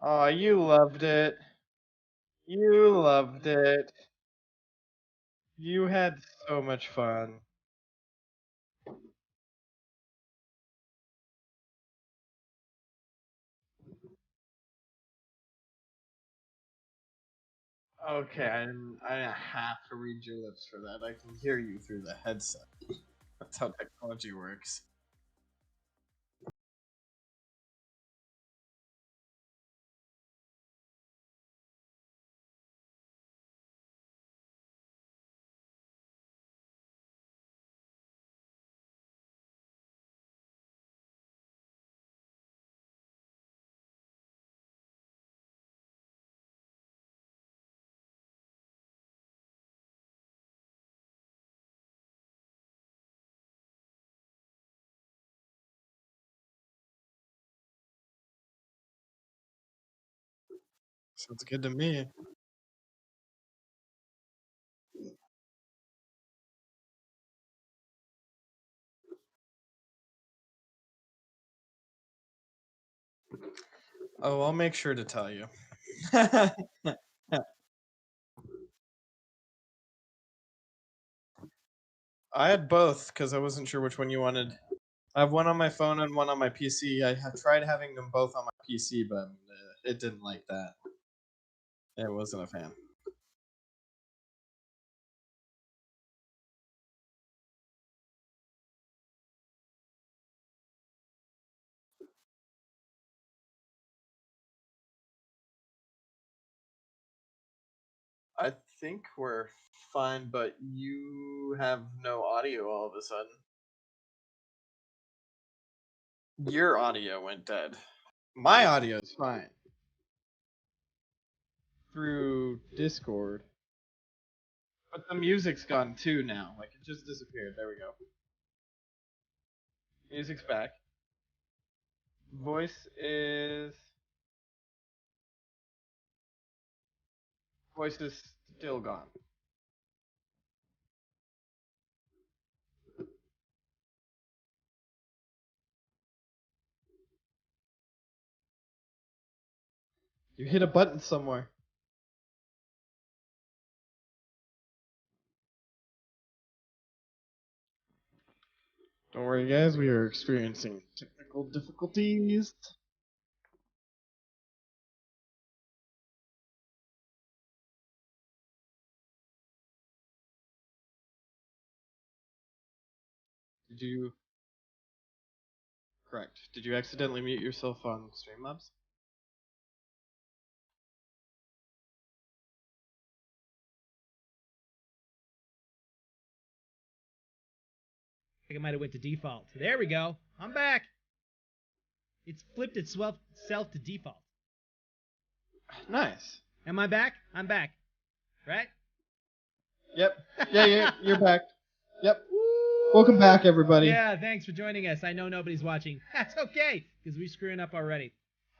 Oh, you loved it. You loved it. You had so much fun. Okay, I didn't have to read your lips for that. I can hear you through the headset. That's how technology works. Sounds good to me. Oh, I'll make sure to tell you. I had both because I wasn't sure which one you wanted. I have one on my phone and one on my PC. I have tried having them both on my PC, but it didn't like that. It wasn't a fan. I think we're fine, but you have no audio all of a sudden. Your audio went dead. My audio is fine through Discord, but the music's gone too now. Like it just disappeared. There we go. Music's back. Voice is still gone. You hit a button somewhere. Don't worry, guys. We are experiencing technical difficulties. Did you? Correct. Did you accidentally mute yourself on Streamlabs? I think I might have went to default. There we go. I'm back. It's flipped itself to default. Nice. Am I back? I'm back. Right? Yep. Yeah, you're back. Yep. Welcome back, everybody. Yeah, thanks for joining us. I know nobody's watching. That's okay, because we're screwing up already.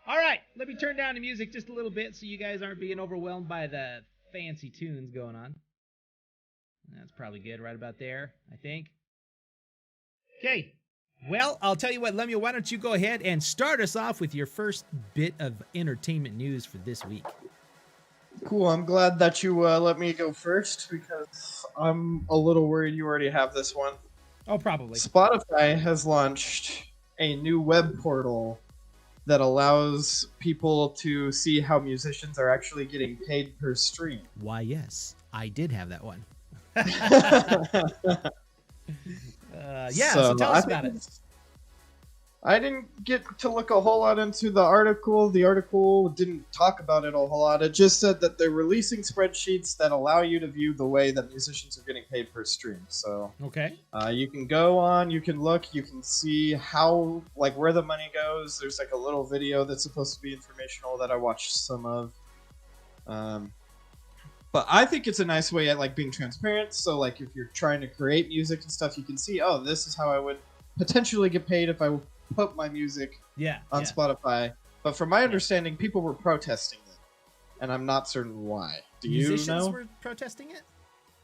All right, let me turn down the music just a little bit so you guys aren't being overwhelmed by the fancy tunes going on. That's probably good right about there, I think. Okay. Well, I'll tell you what, Lemuel, why don't you go ahead and start us off with your first bit of entertainment news for this week. Cool. I'm glad that you let me go first because I'm a little worried you already have this one. Oh, probably. Spotify has launched a new web portal that allows people to see how musicians are actually getting paid per stream. Why, yes, I did have that one. Yeah, so tell us about it. I didn't get to look a whole lot into the article. The article didn't talk about it a whole lot. It just said that they're releasing spreadsheets that allow you to view the way that musicians are getting paid per stream. So okay, you can go on, you can look, you can see how, like, where the money goes. There's like a little video that's supposed to be informational that I watched some of. But I think it's a nice way at like being transparent. So like if you're trying to create music and stuff, you can see, oh, this is how I would potentially get paid if I put my music on Spotify. But from my understanding, people were protesting it, and I'm not certain why. Do Musicians you know? were protesting it?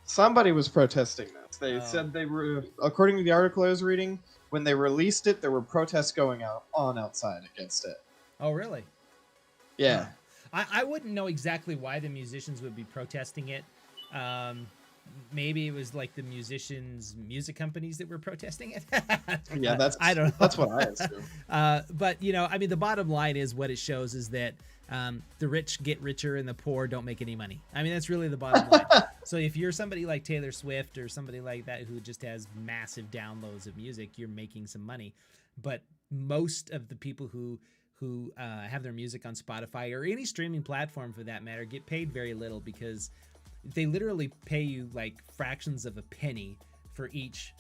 Somebody was protesting this. They Oh. said they were, according to the article I was reading, when they released it, there were protests going on outside against it. Oh, really? Yeah. I wouldn't know exactly why the musicians would be protesting it. Maybe it was like the musicians' music companies that were protesting it. Yeah, I don't know. That's what I assume. But I mean, the bottom line is what it shows is that the rich get richer and the poor don't make any money. I mean, that's really the bottom line. So if you're somebody like Taylor Swift or somebody like that who just has massive downloads of music, you're making some money. But most of the people who have their music on Spotify or any streaming platform for that matter get paid very little, because they literally pay you like fractions of a penny for each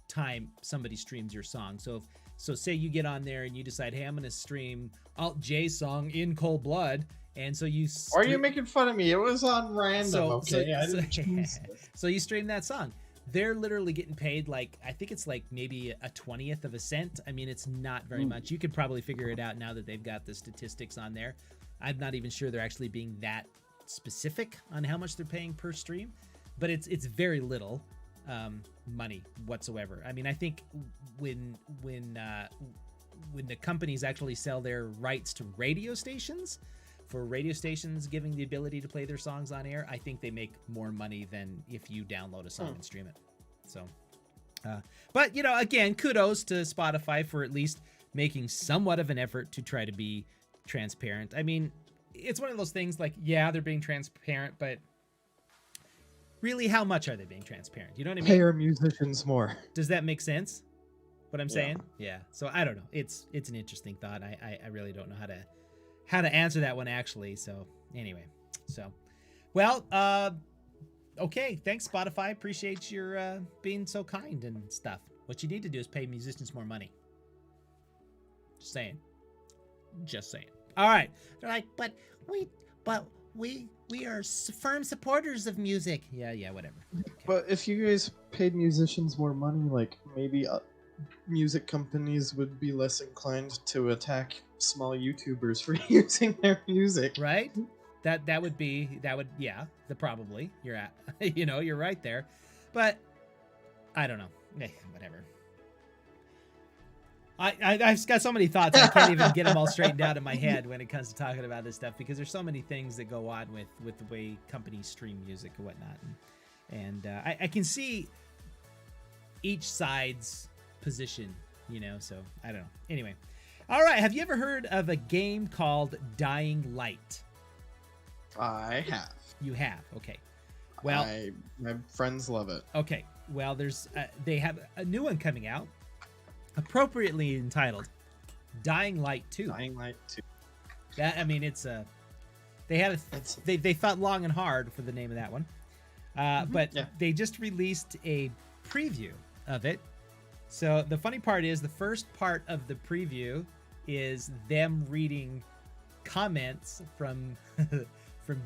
time somebody streams your song. So say you get on there and you decide, hey, I'm going to stream Alt J's song In Cold Blood, and so you Are you making fun of me? It was on random. Okay, I didn't choose this. So you stream that song. They're literally getting paid like, I think it's like maybe a 20th of a cent. I mean, it's not very much. You could probably figure it out now that they've got the statistics on there. I'm not even sure they're actually being that specific on how much they're paying per stream, but it's very little money whatsoever. I mean, I think when the companies actually sell their rights to radio stations, for radio stations giving the ability to play their songs on air, I think they make more money than if you download a song and stream it. So, but again, kudos to Spotify for at least making somewhat of an effort to try to be transparent. I mean, it's one of those things like, yeah, they're being transparent, but really, how much are they being transparent? You know what I mean? Pay our musicians more. Does that make sense? What I'm saying? Yeah. So I don't know. It's an interesting thought. I really don't know how to answer that one actually. So anyway, well, okay. Thanks, Spotify. Appreciate your being so kind and stuff. What you need to do is pay musicians more money. Just saying. All right. They're like, but we are firm supporters of music. Yeah, whatever. Okay. But if you guys paid musicians more money, like maybe music companies would be less inclined to attack small YouTubers for using their music. Right? That would probably. You're at you're right there. But I don't know. Whatever. I've got so many thoughts, I can't even get them all straightened out in my head when it comes to talking about this stuff, because there's so many things that go on with the way companies stream music and whatnot. And I can see each side's position, so I don't know. Anyway. All right. Have you ever heard of a game called Dying Light? I have. You have? Okay. Well, my friends love it. Okay. Well, they have a new one coming out, appropriately entitled Dying Light 2. Dying Light 2. They thought long and hard for the name of that one. But they just released a preview of it. So the funny part is the first part of the preview is them reading comments from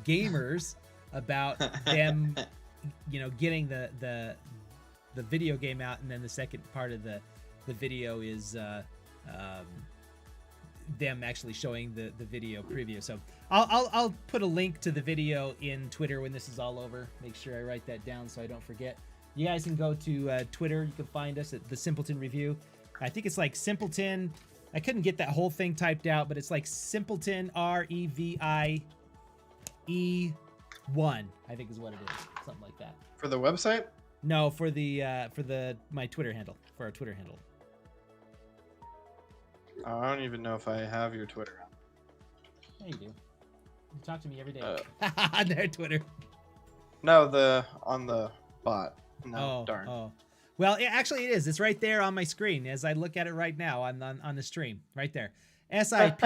gamers about them, getting the video game out, and then the second part of the video is them actually showing the video preview. So I'll put a link to the video in Twitter when this is all over. Make sure I write that down so I don't forget. You guys can go to Twitter. You can find us at the Simpleton Review. I think it's like Simpleton. I couldn't get that whole thing typed out, but it's like Simpleton REVIE1. I think is what it is. Something like that. For the website? No, for my Twitter handle. For our Twitter handle. Oh, I don't even know if I have your Twitter. Yeah, you do. You talk to me every day on their Twitter. No, on the bot. No, darn. Oh. Well, actually, it is. It's right there on my screen as I look at it right now on the stream. Right there. SIP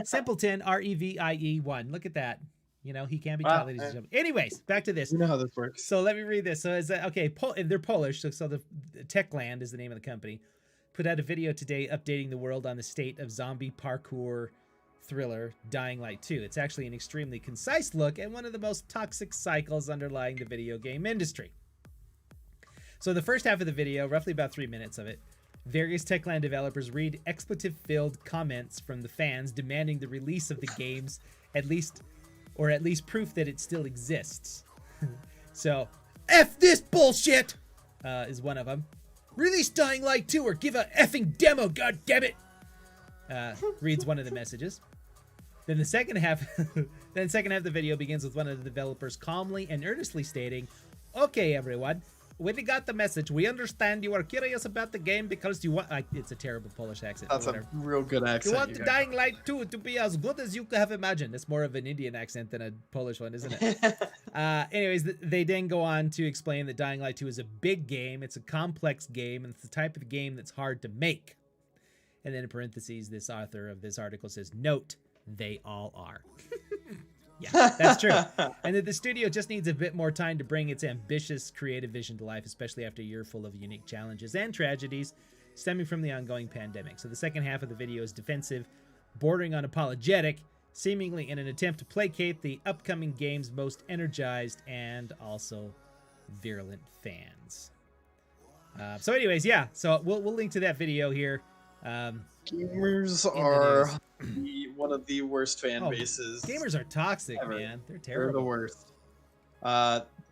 Simpleton REVIE1. Look at that. He can be taught, ladies and gentlemen. Anyways, back to this. You know how this works. So let me read this. So they're Polish. So the Techland is the name of the company. Put out a video today updating the world on the state of zombie parkour thriller Dying Light 2. It's actually an extremely concise look at one of the most toxic cycles underlying the video game industry. So the first half of the video, roughly about 3 minutes of it, various Techland developers read expletive-filled comments from the fans demanding the release of the games, at least proof that it still exists. So F this bullshit, is one of them. Release Dying Light 2 or give a effing demo, god damn it. Reads one of the messages. Then the second half of the video begins with one of the developers calmly and earnestly stating, "Okay, everyone, we got the message. We understand you are curious about the game because you want..." It's a terrible Polish accent. That's a real good accent. You want the Dying Light 2 to be as good as you have imagined. It's more of an Indian accent than a Polish one, isn't it? Anyways, they then go on to explain that Dying Light 2 is a big game. It's a complex game, and it's the type of game that's hard to make. And then in parentheses, this author of this article says, "Note, they all are." Yeah, that's true. And that the studio just needs a bit more time to bring its ambitious creative vision to life, especially after a year full of unique challenges and tragedies stemming from the ongoing pandemic. So the second half of the video is defensive, bordering on apologetic, seemingly in an attempt to placate the upcoming game's most energized and also virulent fans. So anyways, yeah, so we'll link to that video here. Gamers are one of the worst fan bases. Gamers are toxic, ever. Man. They're terrible. They're the worst.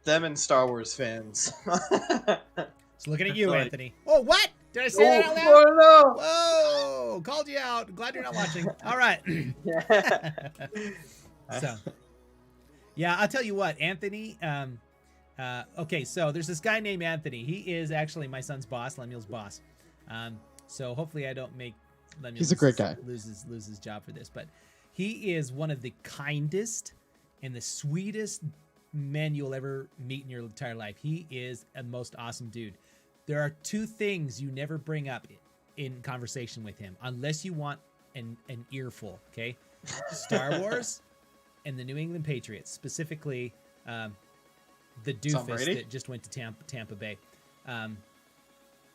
Them and Star Wars fans. Just looking at you, Anthony. Oh, what? Did I say that out loud? Oh, no. Whoa! Called you out. Glad you're not watching. All right. So, yeah, I'll tell you what, Anthony. Okay, so there's this guy named Anthony. He is actually my son's boss, Lemuel's boss. So hopefully I don't make Lemuel He's a great guy. lose his job for this, but he is one of the kindest and the sweetest men you'll ever meet in your entire life. He is a most awesome dude. There are two things you never bring up in conversation with him unless you want an earful, okay? Star Wars and the New England Patriots, specifically the doofus that just went to Tampa Bay.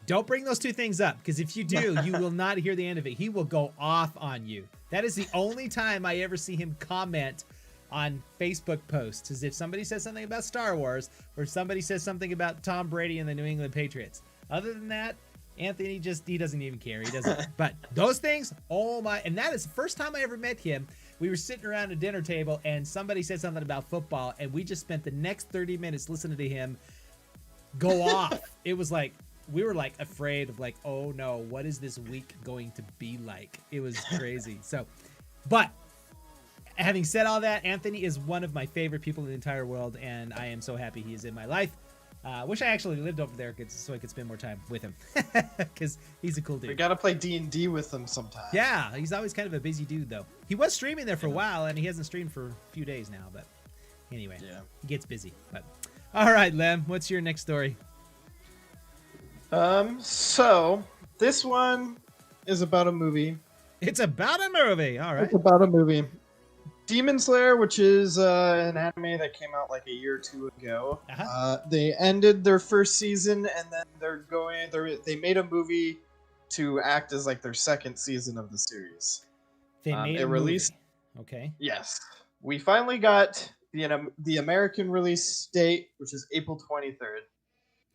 Don't bring those two things up, because if you do, you will not hear the end of it. He will go off on you. That is the only time I ever see him comment on Facebook posts, is if somebody says something about Star Wars or somebody says something about Tom Brady and the New England Patriots. Other than that, Anthony he doesn't even care. He doesn't. But those things, oh my, and that is the first time I ever met him. We were sitting around a dinner table and somebody said something about football, and we just spent the next 30 minutes listening to him go off. It was like, we were like afraid of like, oh no, what is this week going to be like? It was crazy. So, but having said all that, Anthony is one of my favorite people in the entire world, and I am so happy he is in my life. Wish I actually lived over there so I could spend more time with him, because he's a cool dude. We gotta play D&D with him sometime. Yeah, he's always kind of a busy dude though. He was streaming there for a while, and he hasn't streamed for a few days now, but anyway, yeah, he gets busy. But all right, Lem, what's your next story? So this one is about a movie. It's about a movie. All right. It's about a movie. Demon Slayer, which is an anime that came out like a year or two ago. They ended their first season, and then they made a movie to act as like their second season of the series. They made a release. Okay. Yes, we finally got the American release date, which is April 23rd.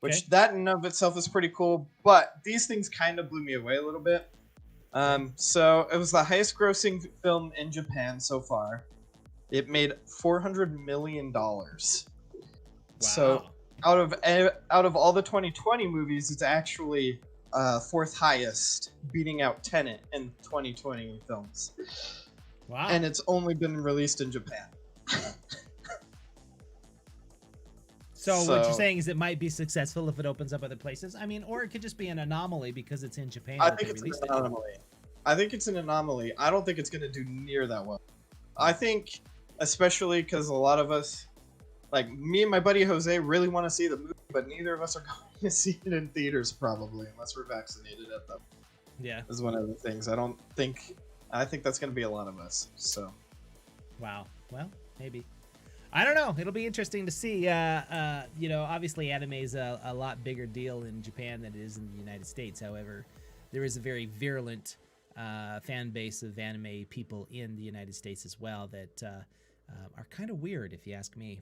Which that in and of itself is pretty cool, but these things kind of blew me away a little bit. So it was the highest grossing film in Japan so far. It made $400 million. Wow. So out of all the 2020 movies, it's actually fourth highest, beating out Tenet in 2020 films. Wow. And it's only been released in Japan. So what you're saying is it might be successful if it opens up other places? I mean, or it could just be an anomaly because it's in Japan. I think it's an anomaly. I think it's an anomaly. I don't think it's going to do near that well. I think, especially because a lot of us, like me and my buddy Jose, really want to see the movie, but neither of us are going to see it in theaters probably, unless we're vaccinated at them. Yeah. Is one of the things. I think that's going to be a lot of us. So. Wow. Well, maybe. I don't know. It'll be interesting to see. Obviously anime is a lot bigger deal in Japan than it is in the United States. However, there is a very virulent fan base of anime people in the United States as well that are kind of weird, if you ask me.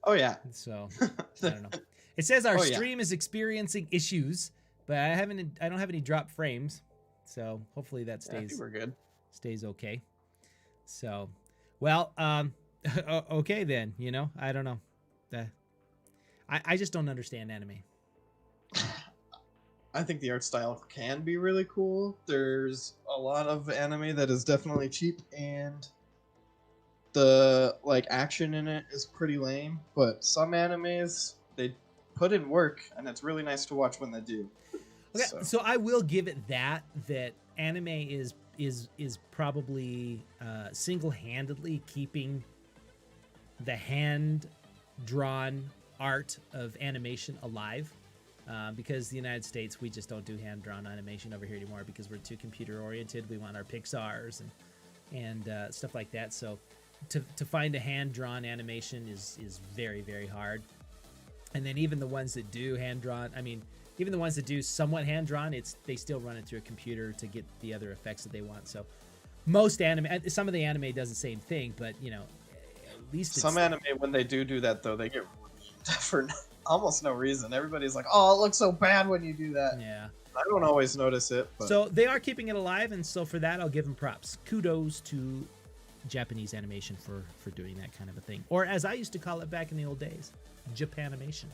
Oh, yeah. So, I don't know. It says our stream is experiencing issues, but I don't have any drop frames. So, hopefully that stays, I think we're good. Stays okay. So, well, okay then, I don't know. I just don't understand anime. I think the art style can be really cool. There's a lot of anime that is definitely cheap, and the like action in it is pretty lame. But some animes they put in work, and it's really nice to watch when they do. Okay, so I will give it that anime is probably single-handedly keeping the hand-drawn art of animation alive. Because the United States, we just don't do hand-drawn animation over here anymore because we're too computer-oriented. We want our Pixars and stuff like that. So to find a hand-drawn animation is very, very hard. And then even the ones that do hand-drawn, even the ones that do somewhat hand-drawn, they still run it through a computer to get the other effects that they want. So most anime, some of the anime does the same thing, but at least some anime, when they do that though, they get for almost no reason. Everybody's like, "Oh, it looks so bad when you do that." Yeah, I don't always notice it. But... So they are keeping it alive, and so for that, I'll give them props. Kudos to Japanese animation for doing that kind of a thing, or as I used to call it back in the old days, Japanimation.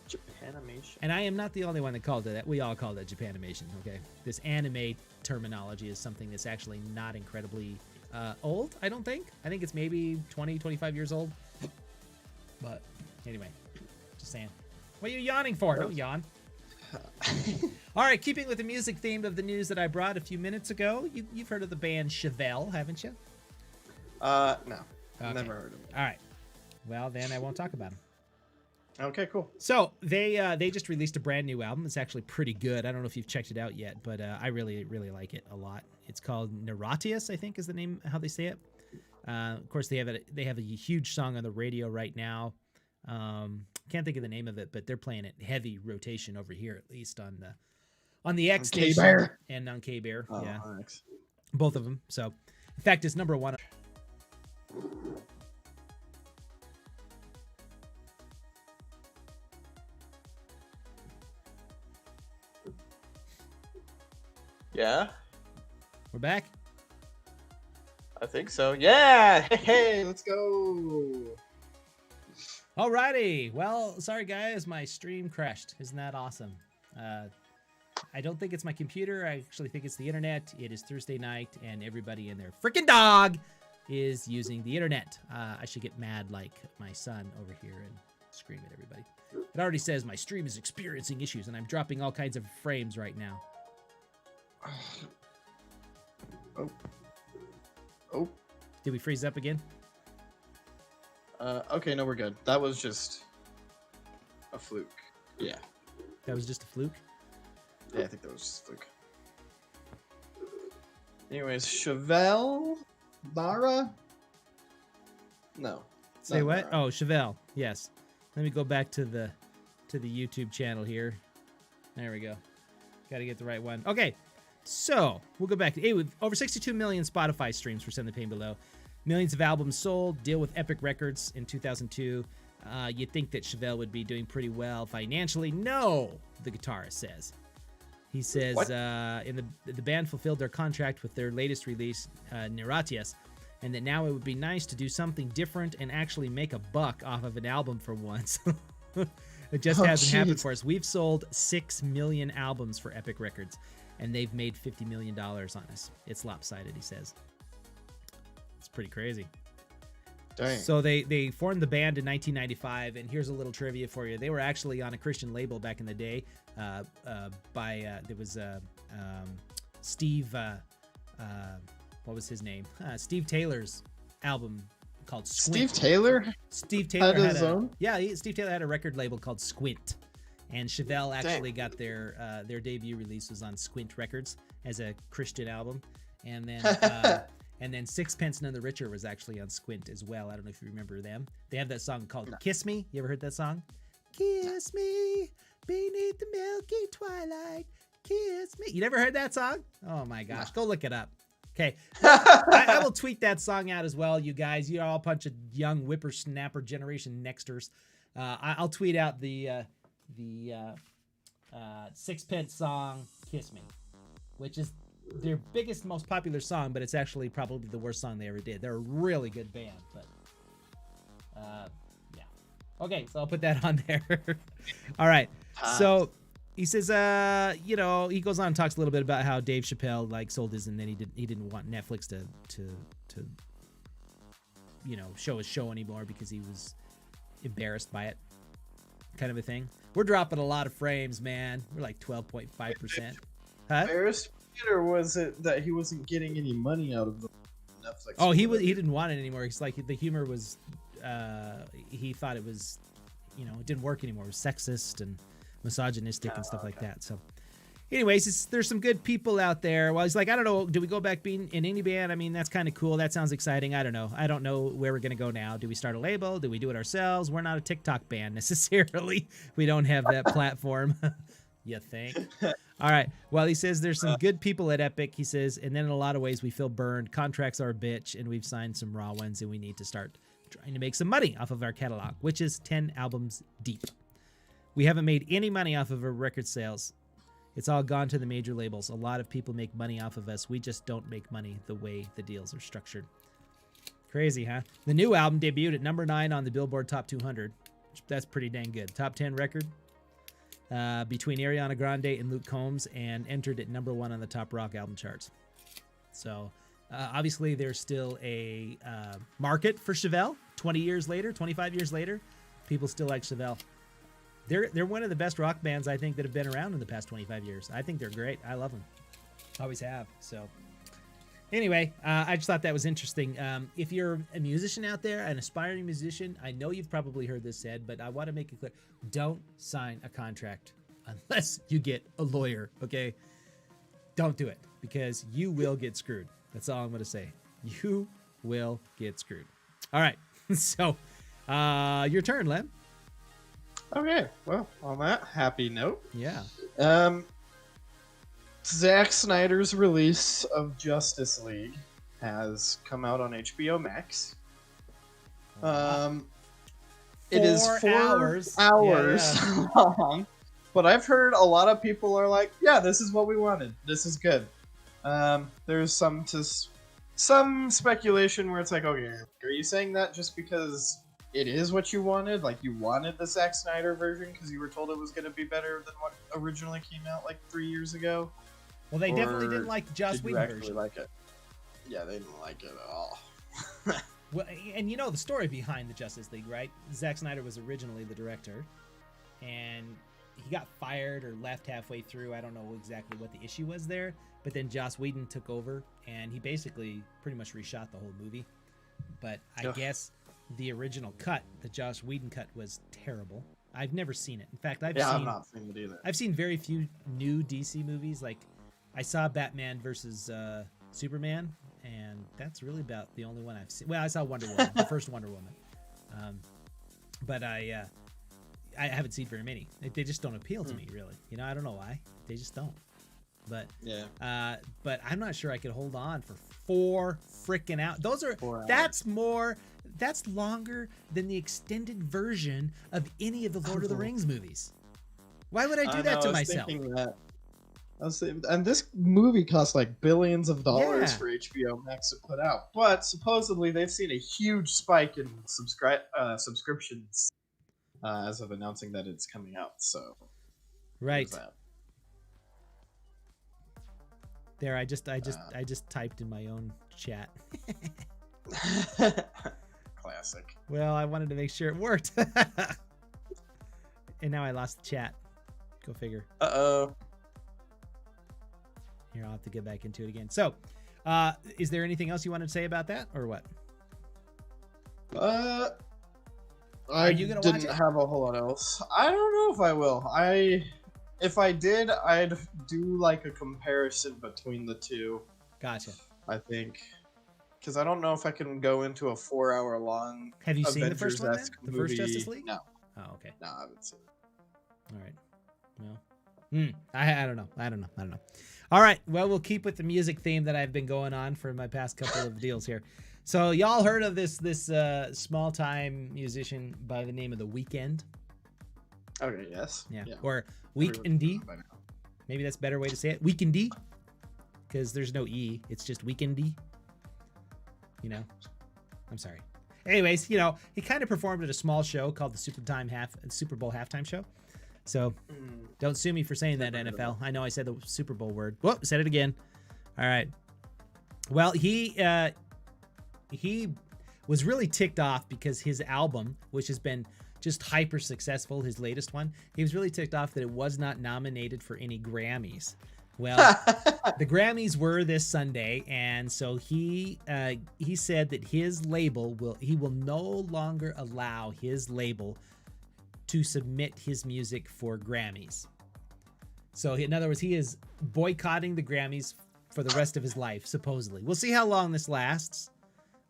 Japanimation. And I am not the only one that called it that. We all called it Japanimation. Okay, this anime terminology is something that's actually not incredibly old. I don't think. I think it's maybe 20, 25 years old. But anyway, just saying. What are you yawning for? Don't yawn. All right, keeping with the music theme of the news that I brought a few minutes ago, you've heard of the band Chevelle, haven't you? No. Okay. Never heard of it. All right. Well, then I won't talk about them. Okay, cool. So they just released a brand new album. It's actually pretty good. I don't know if you've checked it out yet, but I really, really like it a lot. It's called Neuratius, I think is the name, how they say it. Of course, they have a huge song on the radio right now. Can't think of the name of it, but they're playing it heavy rotation over here, at least on the X station K-Bear. and on K-Bear. Oh, Yeah, thanks. both of them. So, in fact, it's number one. Yeah, We're back. I think so. Yeah. Hey, let's go. Alrighty. Well, sorry guys, my stream crashed. Isn't that awesome? I don't think it's my computer. I actually think it's the internet. It is Thursday night, and everybody and their freaking dog is using the internet. I should get mad like my son over here and scream at everybody. It already says my stream is experiencing issues, and I'm dropping all kinds of frames right now. Oh. Did we freeze up again? Okay, no, we're good. That was just a fluke. Yeah. That was just a fluke? Yeah, I think that was just a fluke. Anyways, Chevelle? Lara? No. Say not what? Lara. Oh, Chevelle. Yes. Let me go back to the YouTube channel here. There we go. Got to get the right one. Okay. So, we'll go back. Hey, with over 62 million Spotify streams for Send the Pain Below. Millions of albums sold. Deal with Epic Records in 2002. You'd think that Chevelle would be doing pretty well financially. No, the guitarist says. He says the band fulfilled their contract with their latest release, Neuratius, and that now it would be nice to do something different and actually make a buck off of an album for once. It just hasn't happened for us. We've sold 6 million albums for Epic Records, and they've made $50 million on us. It's lopsided, he says. It's pretty crazy. Dang. So they formed the band in 1995, and here's a little trivia for you. They were actually on a Christian label back in the day. There was Steve. What was his name? Steve Taylor's album called Squint. Steve Taylor? Steve Taylor had his own? Yeah, Steve Taylor had a record label called Squint, and Chevelle actually got their debut release was on Squint Records as a Christian album, and then. And then Sixpence None the Richer was actually on Squint as well. I don't know if you remember them. They have that song called Kiss Me. You ever heard that song? Kiss me beneath the milky twilight. Kiss me. You never heard that song? Oh my gosh. Go look it up. Okay. I will tweet that song out as well, you guys. You're all a bunch of young whippersnapper generation nexters. I'll tweet out the Sixpence song Kiss Me, which is their biggest, most popular song, but it's actually probably the worst song they ever did. They're a really good band, but yeah. Okay, so I'll put that on there. All right. So he says, he goes on and talks a little bit about how Dave Chappelle like sold his, and then he didn't want Netflix to show his show anymore because he was embarrassed by it, kind of a thing. We're dropping a lot of frames, man. We're like 12.5%. Huh? Embarrassed, or was it that he wasn't getting any money out of the Netflix? Oh, he didn't want it anymore. It's like the humor was, he thought it was, it didn't work anymore. It was sexist and misogynistic and stuff like that. So anyways, there's some good people out there. Well, he's like, I don't know, do we go back being an indie band? I mean, that's kind of cool. That sounds exciting. I don't know. I don't know where we're going to go now. Do we start a label? Do we do it ourselves? We're not a TikTok band necessarily. We don't have that platform. You think? All right. Well, he says there's some good people at Epic. He says, and then in a lot of ways we feel burned. Contracts are a bitch, and we've signed some raw ones, and we need to start trying to make some money off of our catalog, which is 10 albums deep. We haven't made any money off of our record sales. It's all gone to the major labels. A lot of people make money off of us. We just don't make money the way the deals are structured. Crazy, huh? The new album debuted at number 9 on the Billboard Top 200. That's pretty dang good. Top 10 record between Ariana Grande and Luke Combs, and entered at number 1 on the top rock album charts. So obviously there's still a market for Chevelle. 20 years later, 25 years later, people still like Chevelle. They're one of the best rock bands I think that have been around in the past 25 years. I think they're great. I love them. Always have. So anyway, I just thought that was interesting. If you're a musician out there, an aspiring musician, I know you've probably heard this said, but I want to make it clear. Don't sign a contract unless you get a lawyer, okay? Don't do it, because you will get screwed. That's all I'm going to say. You will get screwed. All right. So your turn, Lem. Okay, well, on that happy note, Yeah. Zack Snyder's release of Justice League has come out on HBO Max. It is 4 hours Yeah. long, but I've heard a lot of people are like, yeah, this is what we wanted. This is good. There's some speculation where it's like, okay, are you saying that just because it is what you wanted? Like, you wanted the Zack Snyder version because you were told it was going to be better than what originally came out like 3 years ago? Well, they definitely didn't like the Joss Did you Whedon actually version. like it? Yeah, they didn't like it at all. Well, and you know the story behind the Justice League, right? Zack Snyder was originally the director, and he got fired or left halfway through. I don't know exactly what the issue was there, but then Joss Whedon took over, and he basically pretty much reshot the whole movie. But I guess the original cut, the Joss Whedon cut, was terrible. I've never seen it. In fact, I've not seen it either. I've seen very few new DC movies. Like, I saw Batman versus Superman, and that's really about the only one I've seen. Well, I saw Wonder Woman, the first Wonder Woman, but I haven't seen very many. They just don't appeal to me, really. I don't know why. They just don't. But yeah. But I'm not sure I could hold on for 4 freaking hours. Those are 4 hours. That's longer than the extended version of any of the Lord of the Rings movies. Why would I do that to myself? And this movie cost like billions of dollars Yeah. for HBO Max to put out, but supposedly they've seen a huge spike in subscriptions as of announcing that it's coming out. So, Right there's there, I just typed in my own chat. that. Classic. Well, I wanted to make sure it worked, and now I lost the chat. Go figure. Uh-oh. Here, I'll have to get back into it again. So, is there anything else you wanted to say about that, or what? I you gonna watch didn't it? have a whole lot else. I don't know if I will. If I did, I'd do like a comparison between the two. Gotcha. I think, because I don't know if I can go into a 4-hour long. Have you seen the first one then? Avengers-esque The first movie. Justice League? No, Oh, okay. no, I haven't seen it. All right. Well, I don't know. All right. Well, we'll keep with the music theme that I've been going on for my past couple of deals here. So y'all heard of this small time musician by the name of The Weeknd? Okay, yes. Yeah. Yeah. Or Everyone's Weeknd. known by now. Maybe that's a better way to say it. Weeknd. Because there's no E. It's just Weeknd. I'm sorry. Anyways, he kind of performed at a small show called the Super Bowl halftime show. So don't sue me for saying that, NFL. I know I said the Super Bowl word. Whoop, said it again. All right. Well, he was really ticked off because his album, which has been just hyper successful, his latest one, he was really ticked off that it was not nominated for any Grammys. Well, the Grammys were this Sunday, and so he said that his label will no longer allow his label to submit his music for Grammys. So in other words, he is boycotting the Grammys for the rest of his life, supposedly. We'll see how long this lasts.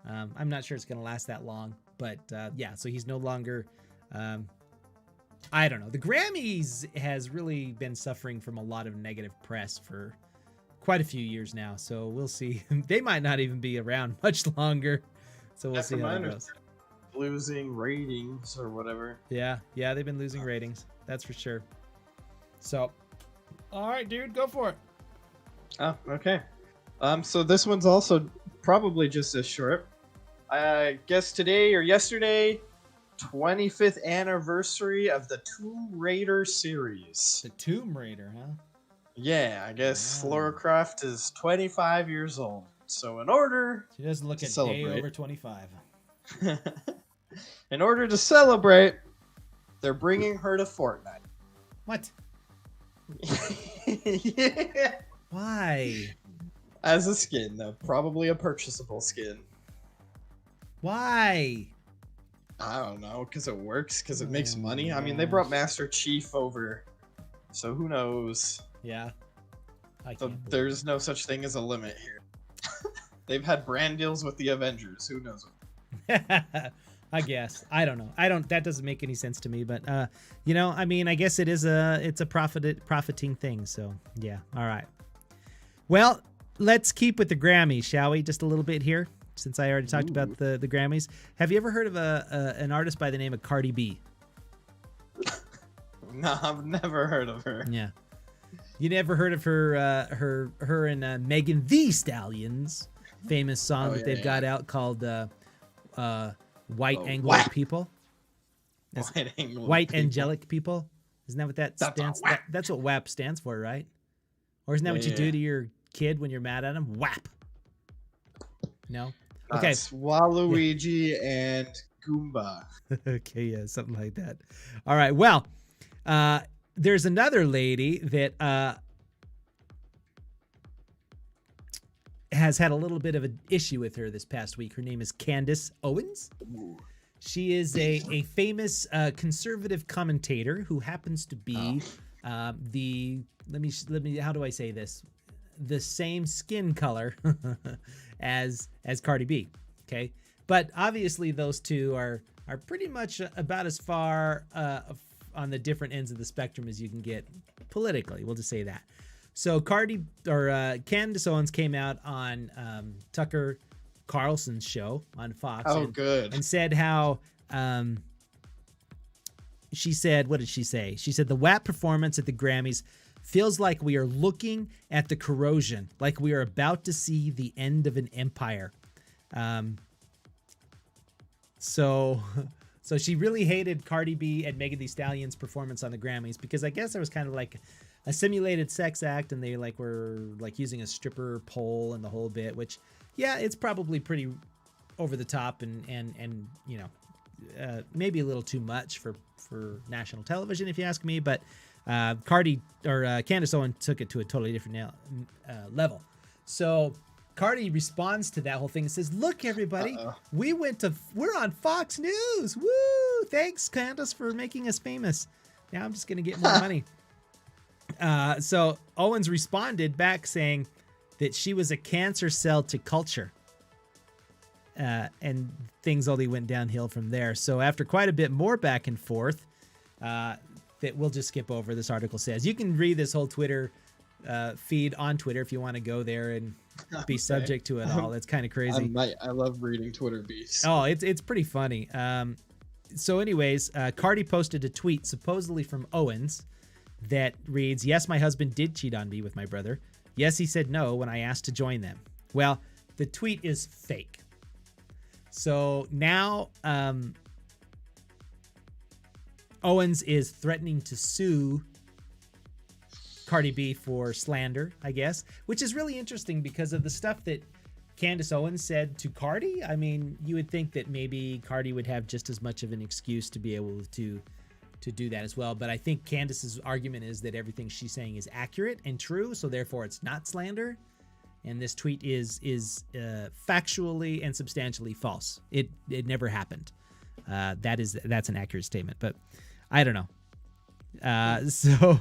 I'm not sure it's going to last that long, but yeah, so he's no longer, I don't know. The Grammys has really been suffering from a lot of negative press for quite a few years now, so we'll see. They might not even be around much longer, so we'll see how that goes. Losing ratings or whatever. Yeah, they've been losing ratings. That's for sure. So, all right, dude, go for it. Oh, okay. So this one's also probably just as short. I guess today or yesterday, 25th anniversary of the Tomb Raider series. The Tomb Raider, huh? Yeah, I guess Wow. Lara Croft is 25 years old. So in order She doesn't look to a day celebrate. over 25. In order to celebrate, they're bringing her to Fortnite. What? Yeah. Why? As a skin, though. Probably a purchasable skin. Why? I don't know, because it works, because it makes money. I mean, they brought Master Chief over, so who knows? Yeah. So there's no such thing as a limit here. They've had brand deals with the Avengers. Who knows? I guess. I don't know. That doesn't make any sense to me, but I mean, I guess it's a profiting thing, so yeah. All right. Well, let's keep with the Grammys, shall we? Just a little bit here, since I already talked about the Grammys. Have you ever heard of an artist by the name of Cardi B? No, I've never heard of her. Yeah. You never heard of her and Megan Thee Stallion's famous song that they've got out called White Anglo People? White Angelic People? Isn't that what that stands for? That's what WAP stands for, right? Or isn't that what you do to your kid when you're mad at him? WAP. No? Okay. Waluigi and Goomba. Okay, yeah, something like that. All right, well, there's another lady that has had a little bit of an issue with her this past week. Her name is Candace Owens. She is a famous conservative commentator who happens to be let me how do I say this? The same skin color as Cardi B. Okay, but obviously those two are pretty much about as far on the different ends of the spectrum as you can get politically. We'll just say that. So Candace Owens came out on Tucker Carlson's show on Fox. And said how she said, what did she say? She said the WAP performance at the Grammys feels like we are looking at the corrosion, like we are about to see the end of an empire. So she really hated Cardi B and Megan Thee Stallion's performance on the Grammys because I guess there was kind of like a simulated sex act and they were using a stripper pole and the whole bit, which yeah, it's probably pretty over the top and maybe a little too much for national television if you ask me, but Candace Owens took it to a totally different level. So Cardi responds to that whole thing and says, "Look, everybody, we're on Fox News. Woo! Thanks, Candace, for making us famous. Now I'm just gonna get more money." So Owens responded back saying that she was a cancer cell to culture, and things only went downhill from there. So after quite a bit more back and forth, that we'll just skip over. This article says you can read this whole Twitter feed on Twitter if you want to go there and be subject to it all. It's kind of crazy. I love reading Twitter beasts. Oh, it's pretty funny. So anyways, Cardi posted a tweet supposedly from Owens that reads, "Yes, my husband did cheat on me with my brother. Yes, he said no when I asked to join them." Well, the tweet is fake. So now Owens is threatening to sue Cardi B for slander, I guess, which is really interesting because of the stuff that Candace Owens said to Cardi. I mean, you would think that maybe Cardi would have just as much of an excuse to be able to do that as well. But I think Candace's argument is that everything she's saying is accurate and true, so therefore it's not slander. And this tweet is factually and substantially false. It never happened. That's an accurate statement, but I don't know. So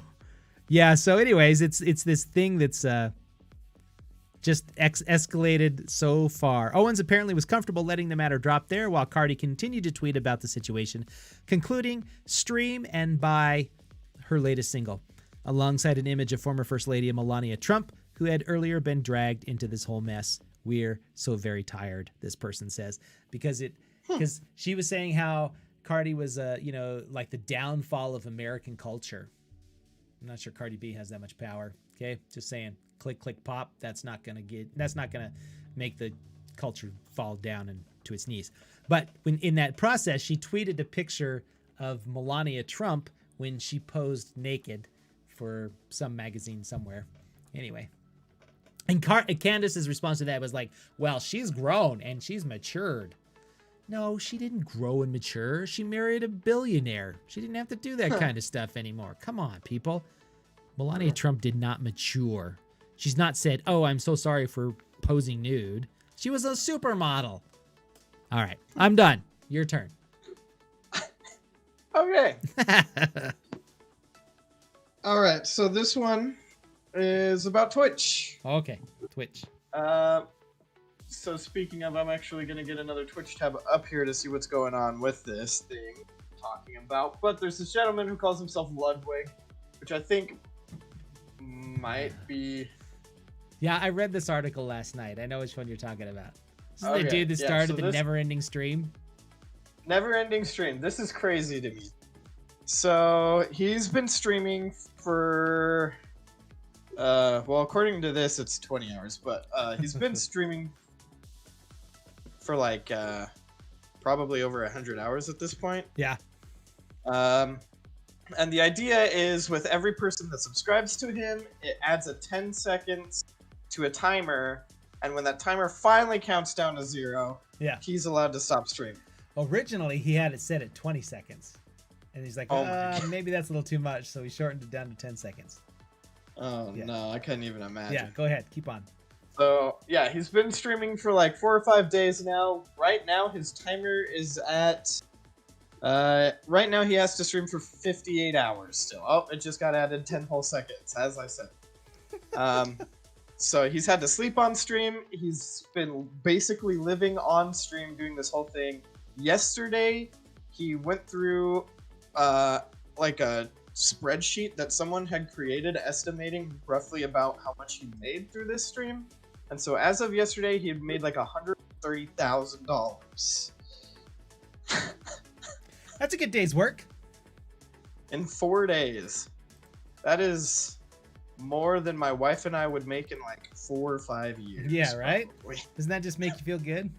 anyways, it's this thing that's just escalated so far. Owens apparently was comfortable letting the matter drop there while Cardi continued to tweet about the situation, concluding, stream and buy her latest single, alongside an image of former First Lady Melania Trump, who had earlier been dragged into this whole mess. We're so very tired, this person says, because she was saying how Cardi was, like the downfall of American culture. I'm not sure Cardi B has that much power. Okay, just saying. Click, click, pop. That's not gonna make the culture fall down to its knees. But when in that process, she tweeted a picture of Melania Trump when she posed naked for some magazine somewhere. Anyway, and Candace's response to that was like, "Well, she's grown and she's matured." No, she didn't grow and mature. She married a billionaire. She didn't have to do that kind of stuff anymore. Come on, people. Melania Trump did not mature. She's not said, "Oh, I'm so sorry for posing nude." She was a supermodel. All right, I'm done. Your turn. Okay. All right, so this one is about Twitch. Okay, Twitch. So speaking of, I'm actually going to get another Twitch tab up here to see what's going on with this thing I'm talking about. But there's this gentleman who calls himself Ludwig, which I think might be... Yeah, I read this article last night. I know which one you're talking about. This is Okay, the dude that started the this never-ending stream. Never-ending stream. This is crazy to me. So he's been streaming for... well, according to this, it's 20 hours, but he's been streaming for like probably over 100 hours at this point. Yeah. And the idea is with every person that subscribes to him, it adds a 10 seconds to a timer, and when that timer finally counts down to 0, yeah, he's allowed to stop streaming. Originally, he had it set at 20 seconds. And he's like, maybe that's a little too much, so he shortened it down to 10 seconds. Oh, yeah. No, I couldn't even imagine. Yeah, go ahead. Keep on. So, yeah, he's been streaming for like 4 or 5 days now. Right now, his timer is at... right now, he has to stream for 58 hours still. Oh, it just got added 10 whole seconds, as I said. So he's had to sleep on stream. He's been basically living on stream doing this whole thing. Yesterday, he went through like a spreadsheet that someone had created estimating roughly about how much he made through this stream. And so as of yesterday, he had made like $130,000. That's a good day's work. In 4 days. That is more than my wife and I would make in like 4 or 5 years. Yeah, right? Probably. Doesn't that just make you feel good?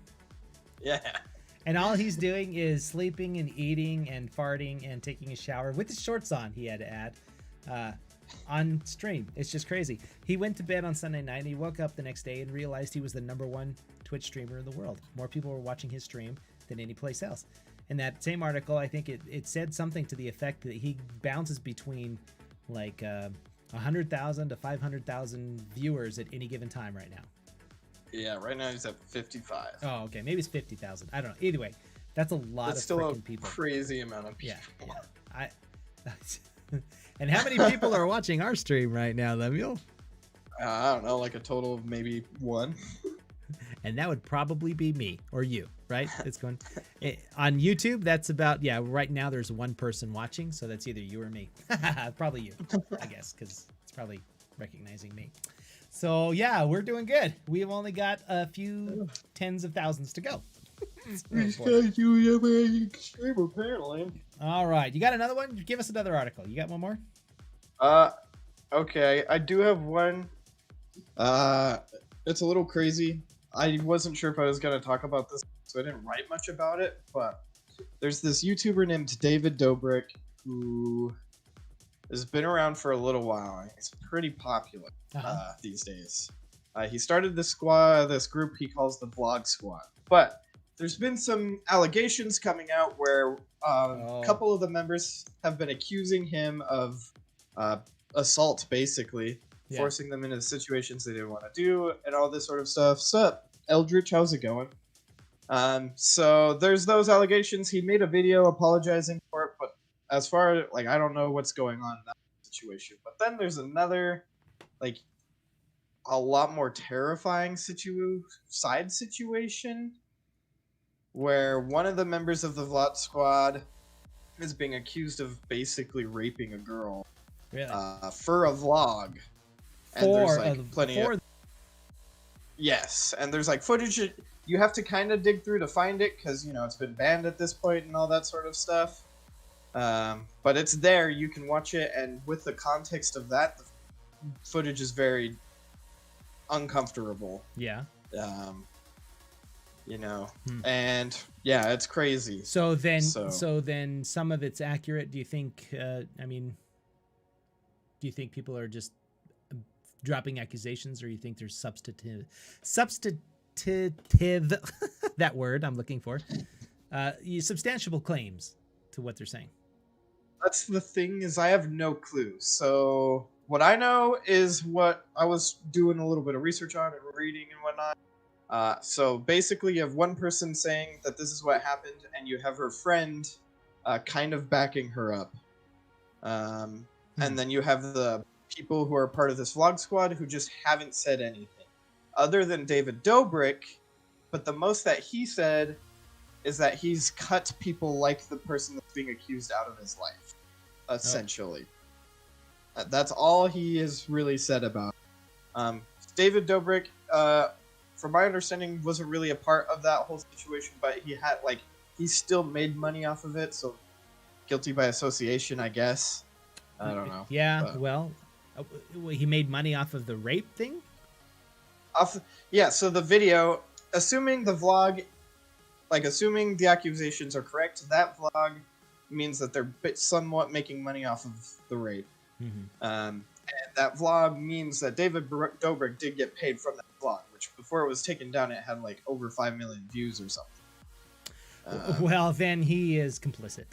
Yeah. And all he's doing is sleeping and eating and farting and taking a shower with his shorts on, he had to add, on stream. It's just crazy. He went to bed on Sunday night and he woke up the next day and realized he was the #1 Twitch streamer in the world. More people were watching his stream than any place else. In that same article, I think it said something to the effect that he bounces between like 100,000 to 500,000 viewers at any given time right now. Yeah, right now he's at 55. Oh, okay. Maybe it's 50,000. I don't know. Either way, that's a lot of freaking people. Crazy amount of people. Yeah. And how many people are watching our stream right now, Lemuel? I don't know, like a total of maybe 1. And that would probably be me or you, right? It's going on YouTube. That's about, right now there's 1 person watching. So that's either you or me. Probably you, I guess, because it's probably recognizing me. So yeah, we're doing good. We've only got a few tens of thousands to go. These guys do never stream apparently. All right, you got another one? Give us another article. You got one more? Okay, I do have one. It's a little crazy. I wasn't sure if I was gonna talk about this so I didn't write much about it. But there's this YouTuber named David Dobrik who has been around for a little while. He's pretty popular these days. He started this group he calls the Vlog Squad. But there's been some allegations coming out where a couple of the members have been accusing him of assault, basically, forcing them into situations they didn't want to do, and all this sort of stuff. Sup, Eldritch, how's it going? So there's those allegations. He made a video apologizing for it, but as far as, like, I don't know what's going on in that situation. But then there's another, like, a lot more terrifying side situation where one of the members of the Vlog Squad is being accused of basically raping a girl for a vlog. And there's like plenty of... Yes, and there's like footage you have to kind of dig through to find it because, you know, it's been banned at this point and all that sort of stuff. But it's there, you can watch it, and with the context of that, the footage is very uncomfortable. Yeah. You know, and yeah, it's crazy. So then some of it's accurate. Do you think, do you think people are just dropping accusations, or you think there's substantive that word I'm looking for, substantiable claims to what they're saying? That's the thing, is I have no clue. So what I know is what I was doing a little bit of research on and reading and whatnot. So basically you have one person saying that this is what happened, and you have her friend kind of backing her up. And then you have the people who are part of this Vlog Squad who just haven't said anything. Other than David Dobrik, but the most that he said is that he's cut people like the person that's being accused out of his life, essentially. That's all he has really said about it. David Dobrik, from my understanding, wasn't really a part of that whole situation, but he still made money off of it, so guilty by association, I guess. I don't know. Yeah, but, well, he made money off of the rape thing? So the video, assuming the accusations are correct, that vlog means that they're somewhat making money off of the rape. And that vlog means that David Dobrik did get paid from that vlog, which before it was taken down, it had like over 5 million views or something. Well, then he is complicit.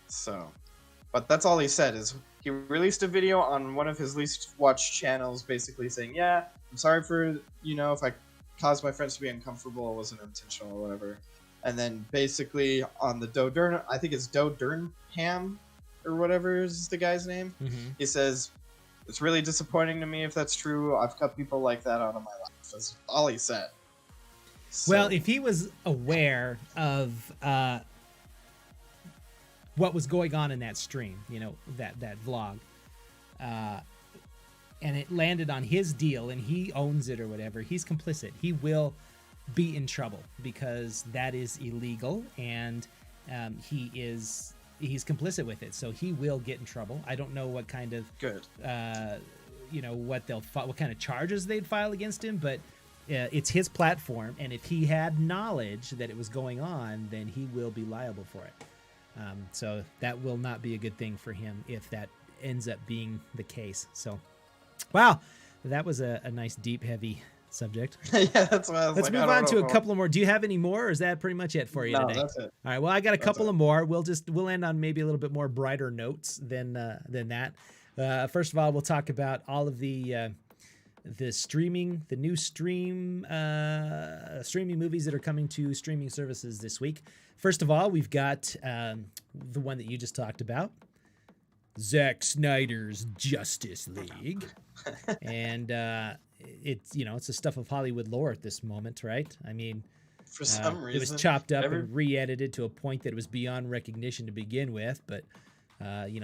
So, but that's all he said, is he released a video on one of his least watched channels basically saying, yeah, I'm sorry for, if I caused my friends to be uncomfortable, it wasn't intentional or whatever. And then basically on the I think it's Durnham or whatever is the guy's name. He says, it's really disappointing to me if that's true. I've cut people like that out of my life. That's all he said. So, well, if he was aware of what was going on in that stream, that vlog, and it landed on his deal and he owns it or whatever, he's complicit. He will be in trouble because that is illegal, and he's complicit with it, so he will get in trouble. I don't know what kind of what kind of charges they'd file against him, but it's his platform, and if he had knowledge that it was going on, then he will be liable for it. So that will not be a good thing for him if that ends up being the case. So, wow, that was a nice, deep, heavy subject. Yeah, that's what I was Let's move on to a couple of more. Do you have any more, or is that pretty much it for you today? That's it. All right. Well, I got a couple of more. We'll end on maybe a little bit more brighter notes than that. First of all, we'll talk about all of the streaming movies that are coming to streaming services this week. First of all, we've got the one that you just talked about, Zack Snyder's Justice League, and it's the stuff of Hollywood lore at this moment, right? I mean, for some reason, it was chopped up and re-edited to a point that it was beyond recognition to begin with, but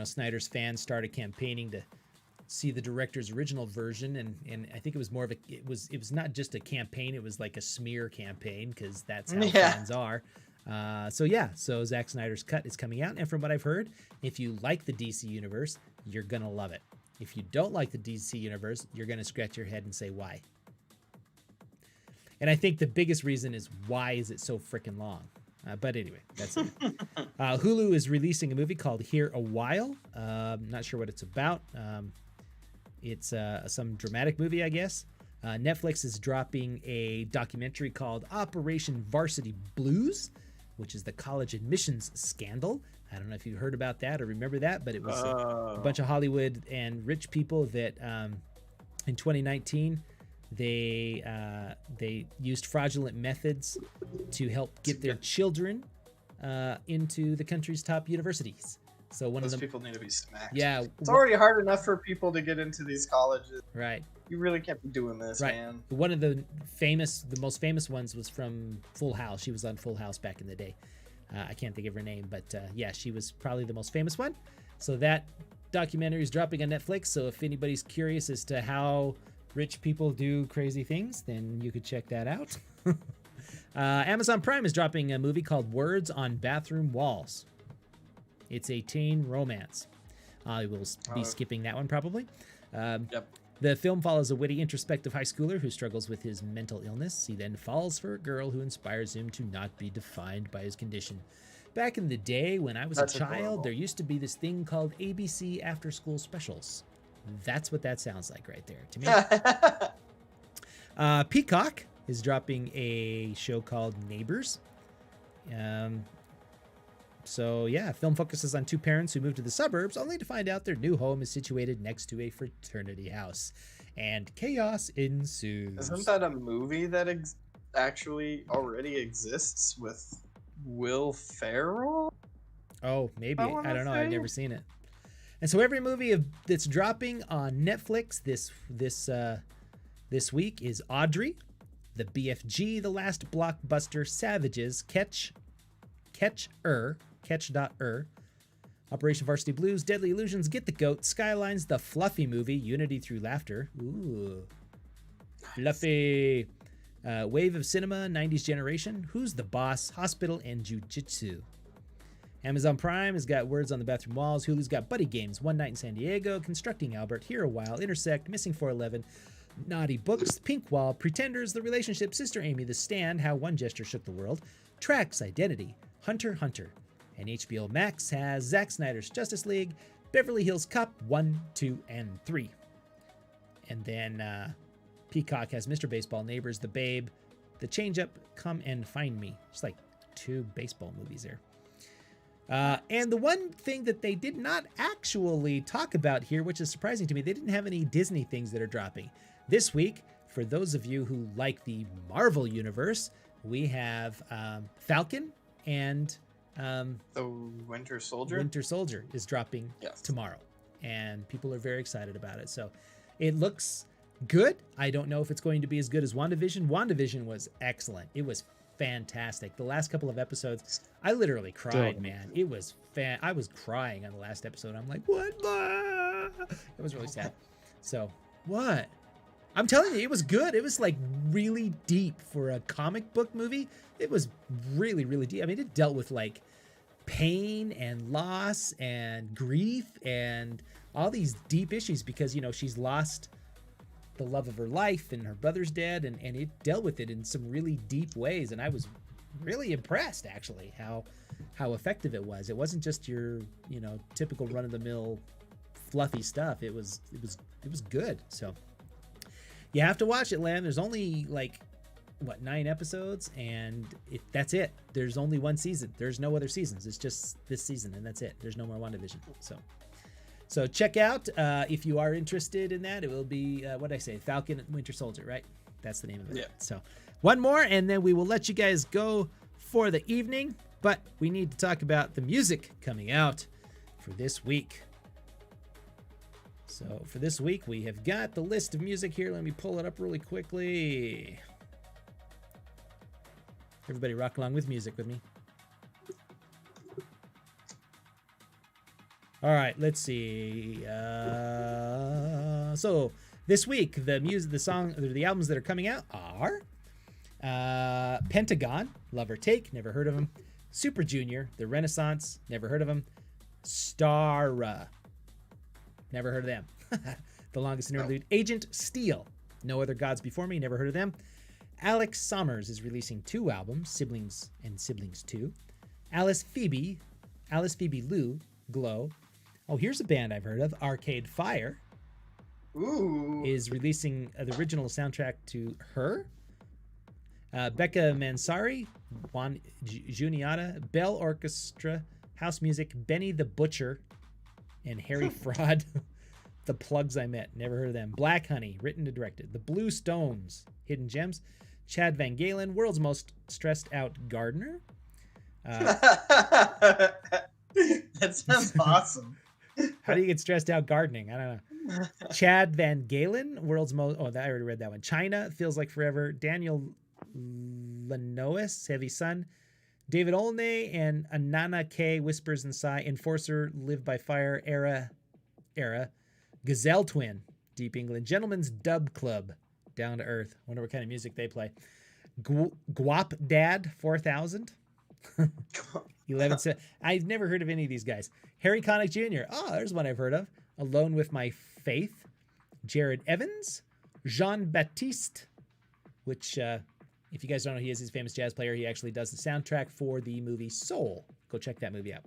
Snyder's fans started campaigning to see the director's original version, and I think it was more of it was not just a campaign, it was like a smear campaign, because that's how fans are. So Zack Snyder's cut is coming out, and from what I've heard, if you like the DC universe, you're gonna love it. If you don't like the DC universe, you're gonna scratch your head and say why. And I think the biggest reason is why is it so freaking long? But anyway, that's it. Hulu is releasing a movie called Here a While. Not sure what it's about. It's some dramatic movie, I guess. Netflix is dropping a documentary called Operation Varsity Blues, which is the college admissions scandal. I don't know if you heard about that or remember that, but it was a bunch of Hollywood and rich people that in 2019 they used fraudulent methods to help get their children into the country's top universities. So one Those of them, people need to be smacked. yeah, It's already hard enough for people to get into these colleges. right. You really can't be doing this, Right. man. One of the most famous ones was from Full House. She was on Full House back in the day. I can't think of her name, but yeah, she was probably the most famous one. So that documentary is dropping on Netflix. So if anybody's curious as to how rich people do crazy things, then you could check that out. Amazon Prime is dropping a movie called Words on Bathroom Walls. It's a teen romance. I will be skipping that one probably. Yep. The film follows a witty, introspective high schooler who struggles with his mental illness. He then falls for a girl who inspires him to not be defined by his condition. Back in the day when I was a child, adorable. there used to be this thing called ABC After School Specials. That's what that sounds like right there to me. Peacock is dropping a show called Neighbors. So yeah, film focuses on two parents who move to the suburbs only to find out their new home is situated next to a fraternity house, and chaos ensues. Isn't that a movie that actually already exists with Will Ferrell? Oh, maybe. I wanna I don't know. I've say. never seen it. And so every movie that's dropping on Netflix this week is Audrey, The BFG, The Last Blockbuster, Savages, Catch.er, Operation Varsity Blues, Deadly Illusions, Get the Goat, Skylines, The Fluffy Movie, Unity Through Laughter. Ooh. Fluffy. Wave of Cinema, 90s Generation, Who's the Boss, Hospital, and Jiu-Jitsu. Amazon Prime has got Words on the Bathroom Walls. Hulu's got Buddy Games, One Night in San Diego, Constructing Albert, Here a While, Intersect, Missing 411, Naughty Books, Pink Wall, Pretenders, The Relationship, Sister Amy, The Stand, How One Gesture Shook the World, Tracks, Identity, Hunter x Hunter. And HBO Max has Zack Snyder's Justice League, Beverly Hills Cop 1, 2, and 3. And then Peacock has Mr. Baseball, Neighbors, The Babe, The Change-Up, Come and Find Me. It's like 2 baseball movies there. And the one thing that they did not actually talk about here, which is surprising to me, they didn't have any Disney things that are dropping. This week, for those of you who like the Marvel Universe, we have Falcon and The Winter Soldier? Winter Soldier is dropping tomorrow. And people are very excited about it. So it looks good. I don't know if it's going to be as good as WandaVision. WandaVision was excellent. It was fantastic. The last couple of episodes, I literally cried, man. It was I was crying on the last episode. I'm like, what? It was really sad. So, what? I'm telling you, it was good. It was like really deep for a comic book movie. It was really, really deep. I mean, it dealt with like pain and loss and grief and all these deep issues because, you know, she's lost the love of her life and her brother's dead, and it dealt with it in some really deep ways. And I was really impressed, actually, how effective it was. It wasn't just your, you know, typical run-of-the-mill fluffy stuff. It was good. So you have to watch it, Lamb. There's only like 9 episodes, and that's it. There's only one season. There's no other seasons. It's just this season, and that's it. There's no more WandaVision. So check out if you are interested in that. It will be what did I say? Falcon and Winter Soldier, right? That's the name of it. Yeah. So one more, and then we will let you guys go for the evening. But we need to talk about the music coming out for this week. So for this week, we have got the list of music here. Let me pull it up really quickly. Everybody rock along with music with me. All right, let's see. So this week, the albums that are coming out are Pentagon, Love or Take, never heard of them. Super Junior, The Renaissance, never heard of them. Stara, never heard of them. The Longest Interlude, Agent Steel, No Other Gods Before Me, never heard of them. Alex Sommers is releasing 2 albums, Siblings and Siblings 2. Alice Phoebe Lou, Glow. Oh, here's a band I've heard of, Arcade Fire. Ooh. Is releasing the original soundtrack to Her. Becca Mansari, Juan Juniata, Bell Orchestra, House Music, Benny the Butcher, and Harry Fraud. The Plugs I Met, never heard of them. Black Honey, written and directed. The Blue Stones, Hidden Gems. Chad Van Galen, World's Most Stressed Out Gardener. That sounds awesome. How do you get stressed out gardening? I don't know. Chad Van Galen, World's Most... Oh, I already read that one. China, Feels Like Forever. Daniel Lanois, Heavy Sun. David Olney and Anana K, Whispers and Sigh. Enforcer, Live by Fire. Era. Gazelle Twin, Deep England. Gentleman's Dub Club, Down to Earth. Wonder what kind of music they play. Guap Dad, 4000. 11. I've never heard of any of these guys. Harry Connick Jr. Oh, there's one I've heard of. Alone with My Faith. Jared Evans. Jean-Baptiste, which, if you guys don't know, he is his famous jazz player. He actually does the soundtrack for the movie Soul. Go check that movie out.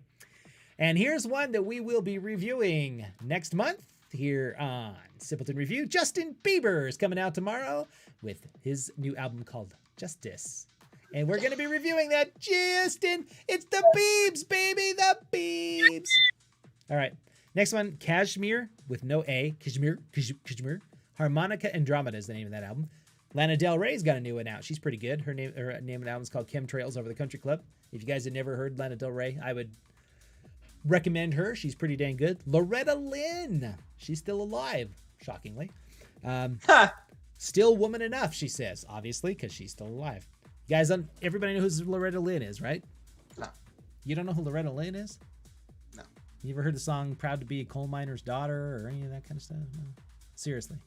And here's one that we will be reviewing next month here on Simpleton Review. Justin Bieber is coming out tomorrow with his new album called Justice. And we're going to be reviewing that. Justin, it's the Biebs, baby, the Biebs. All right. Next one, Kashmir with no A. Kashmir. Harmonica Andromeda is the name of that album. Lana Del Rey's got a new one out. She's pretty good. Her name of the album is called Chemtrails Over the Country Club. If you guys had never heard Lana Del Rey, I would recommend her. She's pretty dang good. Loretta Lynn. She's still alive, shockingly. Still woman enough, she says, obviously, because she's still alive. You guys, everybody knows who Loretta Lynn is, right? No. You don't know who Loretta Lynn is? No. You ever heard the song Proud to Be a Coal Miner's Daughter or any of that kind of stuff? No. Seriously.